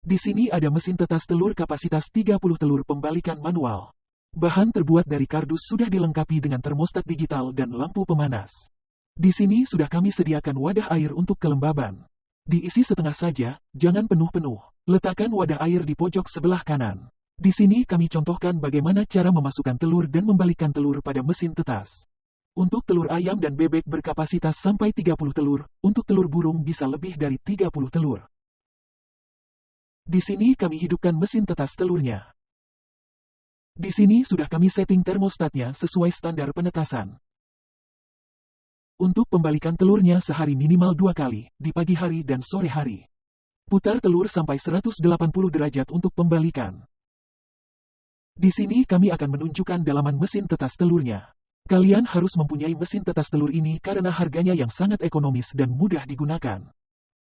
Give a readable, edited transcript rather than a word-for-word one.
Di sini ada mesin tetas telur kapasitas 30 telur pembalikan manual. Bahan terbuat dari kardus sudah dilengkapi dengan termostat digital dan lampu pemanas. Di sini sudah kami sediakan wadah air untuk kelembaban. Diisi setengah saja, jangan penuh-penuh. Letakkan wadah air di pojok sebelah kanan. Di sini kami contohkan bagaimana cara memasukkan telur dan membalikkan telur pada mesin tetas. Untuk telur ayam dan bebek berkapasitas sampai 30 telur, untuk telur burung bisa lebih dari 30 telur. Di sini kami hidupkan mesin tetas telurnya. Di sini sudah kami setting termostatnya sesuai standar penetasan. Untuk pembalikan telurnya sehari minimal 2 kali, di pagi hari dan sore hari. Putar telur sampai 180 derajat untuk pembalikan. Di sini kami akan menunjukkan dalaman mesin tetas telurnya. Kalian harus mempunyai mesin tetas telur ini karena harganya yang sangat ekonomis dan mudah digunakan.